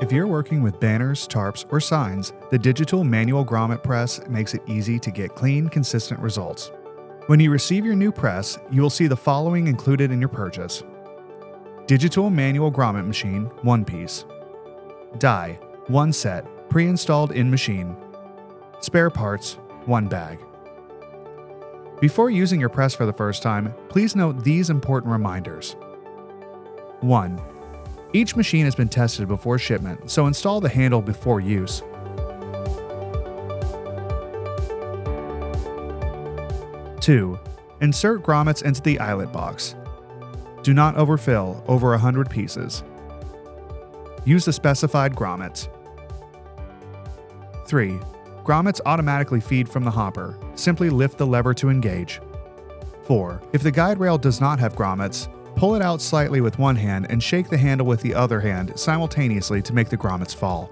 If you're working with banners, tarps, or signs, the DIGITOOL Manual Grommet Press makes it easy to get clean, consistent results. When you receive your new press, you will see the following included in your purchase: DIGITOOL Manual Grommet Machine, 1 piece. Die, 1 set, pre-installed in machine. Spare parts, 1 bag. Before using your press for the first time, please note these important reminders. 1. Each machine has been tested before shipment, so install the handle before use. 2. Insert grommets into the eyelet box. Do not overfill over 100 pieces. Use the specified grommets. 3. Grommets automatically feed from the hopper. Simply lift the lever to engage. 4. If the guide rail does not have grommets, pull it out slightly with one hand and shake the handle with the other hand simultaneously to make the grommets fall.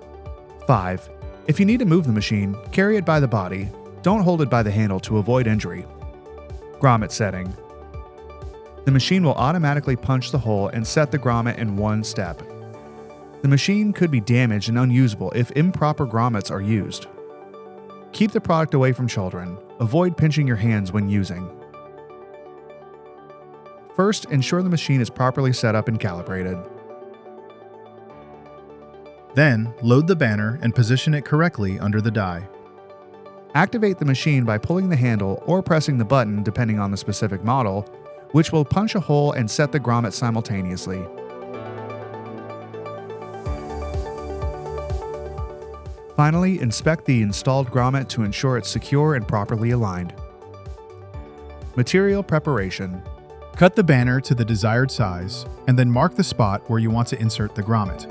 5. If you need to move the machine, carry it by the body. Don't hold it by the handle to avoid injury. Grommet setting. The machine will automatically punch the hole and set the grommet in one step. The machine could be damaged and unusable if improper grommets are used. Keep the product away from children. Avoid pinching your hands when using. First, ensure the machine is properly set up and calibrated. Then, load the banner and position it correctly under the die. Activate the machine by pulling the handle or pressing the button depending on the specific model, which will punch a hole and set the grommet simultaneously. Finally, inspect the installed grommet to ensure it's secure and properly aligned. Material preparation. Cut the banner to the desired size, and then mark the spot where you want to insert the grommet.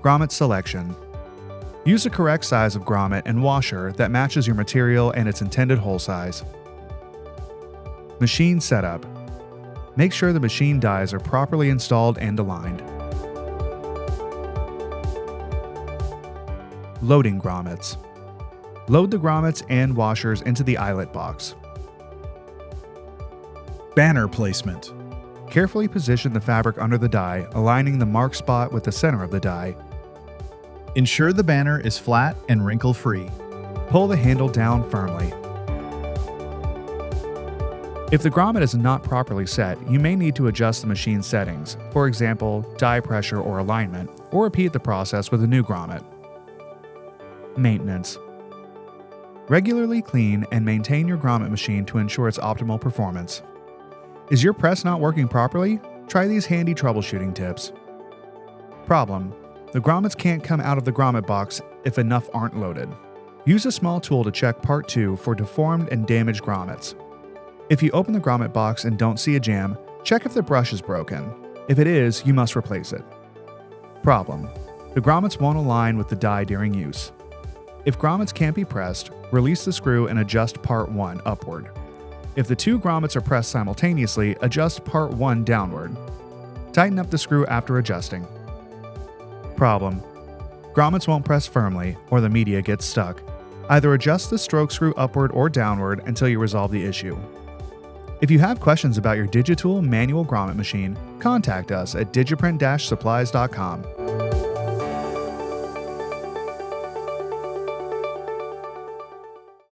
Grommet selection. Use the correct size of grommet and washer that matches your material and its intended hole size. Machine setup. Make sure the machine dies are properly installed and aligned. Loading grommets. Load the grommets and washers into the eyelet box. Banner placement. Carefully position the fabric under the die, aligning the mark spot with the center of the die. Ensure the banner is flat and wrinkle-free. Pull the handle down firmly. If the grommet is not properly set, you may need to adjust the machine settings, for example, die pressure or alignment, or repeat the process with a new grommet. Maintenance. Regularly clean and maintain your grommet machine to ensure its optimal performance. Is your press not working properly? Try these handy troubleshooting tips. Problem: the grommets can't come out of the grommet box if enough aren't loaded. Use a small tool to check Part 2 for deformed and damaged grommets. If you open the grommet box and don't see a jam, check if the brush is broken. If it is, you must replace it. Problem: the grommets won't align with the die during use. If grommets can't be pressed, release the screw and adjust Part 1 upward. If the two grommets are pressed simultaneously, adjust Part 1 downward. Tighten up the screw after adjusting. Problem: grommets won't press firmly or the media gets stuck. Either adjust the stroke screw upward or downward until you resolve the issue. If you have questions about your DIGITOOL Manual Grommet Machine, contact us at digiprint-supplies.com.